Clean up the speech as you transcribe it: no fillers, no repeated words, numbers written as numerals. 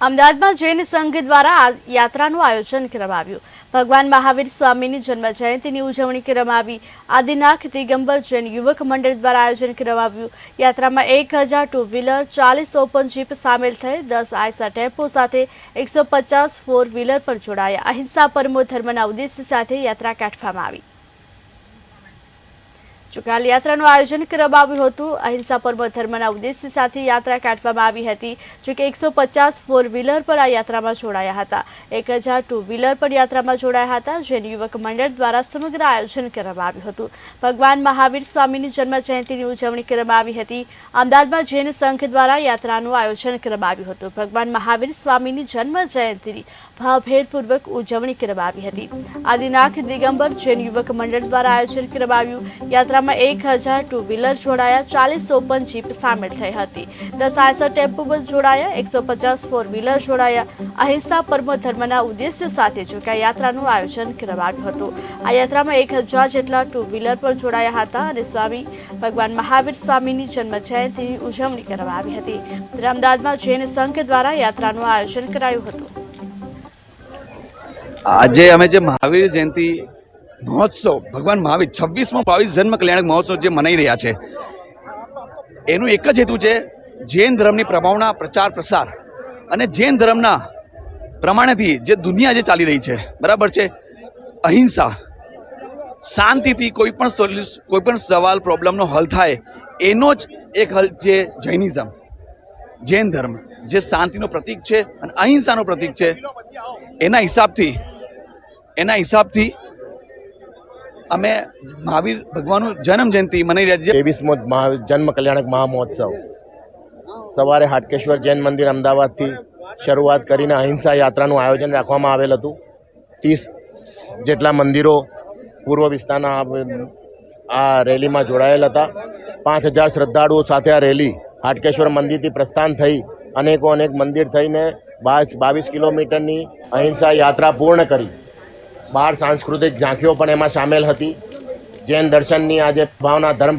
અમદાવાદમાં જૈન સંઘ દ્વારા યાત્રાનું આયોજન કરવામાં આવ્યું। ભગવાન મહાવીર સ્વામીની જન્મ જયંતિની ઉજવણી કરવામાં આવી। આદિનાથ દિગંબર જૈન યુવક મંડળ દ્વારા આયોજન કરવામાં આવ્યું। યાત્રામાં 1000 ટુ વ્હીલર, 40 ઓપન જીપ સામેલ થઈ 10 આઈસા ટેમ્પો સાથે 150 ફોર વ્હીલર પણ જોડાયા। અહિંસા પરમો ધર્મના ઉદ્દેશ્ય સાથે યાત્રા કાઢવામાં આવી। જોકે યાત્રાનું આયોજન કરવામાં આવ્યું હતું। અહિંસા પરમો ધર્મના ઉદ્દેશ્ય સાથે યાત્રા કાઢવામાં આવી હતી। જોકે 150 ફોર વ્હીલર પણ આ યાત્રામાં જોડાયા હતા। 1000 ટુ વ્હીલર પણ યાત્રામાં જોડાયા હતા। જૈન યુવક મંડળ દ્વારા સમગ્ર આયોજન કરવામાં આવ્યું હતું। ભગવાન મહાવીર સ્વામીની જન્મ જયંતિની ઉજવણી કરવામાં આવી હતી। અમદાવાદમાં જૈન સંઘ દ્વારા યાત્રાનું આયોજન કરવામાં આવ્યું હતું। ભગવાન મહાવીર સ્વામીની જન્મ જયંતિની ભાવભેરપૂર્વક ઉજવણી કરવામાં આવી હતી। આદિનાથ દિગંબર જૈન યુવક મંડળ દ્વારા આયોજન કરવામાં આવ્યું। યાત્રામાં 1000 ટુ વ્હીલર જોડાયા, 40 ઓપન જીપ સામેલ થઈ હતી, 10 આઈસર ટેમ્પો બસ જોડાયા, 150 ફોર વ્હીલર જોડાયા। અહિંસા પરમો ધર્મના ઉદ્દેશ્ય સાથે જોકે યાત્રાનું આયોજન કરવામાં આવ્યું હતું। આ યાત્રામાં 1000 જેટલા ટુ વ્હીલર પણ જોડાયા હતા અને સ્વામી ભગવાન મહાવીર સ્વામીની જન્મ જયંતિની ઉજવણી કરવામાં આવી હતી। ત્યારે અમદાવાદમાં જૈન સંઘ દ્વારા યાત્રાનું આયોજન કરાયું હતું। આજે અમે જે મહાવીર જયંતિ મહોત્સવ ભગવાન મહાવીર 26મો ભાવિક જન્મ કલ્યાણક મહોત્સવ જે મનાઈ રહ્યા છે, એનું એક જ હેતુ છે જૈન ધર્મની પ્રભાવના પ્રચાર પ્રસાર અને જૈન ધર્મના પ્રમાણેથી જે દુનિયા જે ચાલી રહી છે, બરાબર છે, અહિંસા, શાંતિથી કોઈ પણ સવાલ પ્રોબ્લેમનો હલ થાય, એનો જ એક હલ જે જૈનિઝમ, જૈન ધર્મ જે શાંતિનો પ્રતીક છે અને અહિંસાનો પ્રતીક છે, એના હિસાબથી અમે મહાવીર ભગવાનનું જન્મ જયંતિ મનાઈ રહ્યા છીએ। 23મો જન્મ કલ્યાણક મહામહોત્સવ સવારે હાટકેશ્વર જૈન મંદિર અમદાવાદથી શરૂઆત કરીને અહિંસા યાત્રાનું આયોજન રાખવામાં આવેલ હતું। 30 જેટલા મંદિરો પૂર્વ વિસ્તારના આ રેલીમાં જોડાયેલ હતા। 5000 શ્રદ્ધાળુઓ સાથે આ રેલી હાટકેશ્વર મંદિરથી પ્રસ્થાન થઈ અનેક મંદિર થઈને 22 કિલોમીટરની અહિંસા યાત્રા પૂર્ણ કરી। 12 સાંસ્કૃતિક ઝાંખીઓ પણ એમાં સામેલ હતી। જૈન દર્શનની આજે ભાવના ધર્મ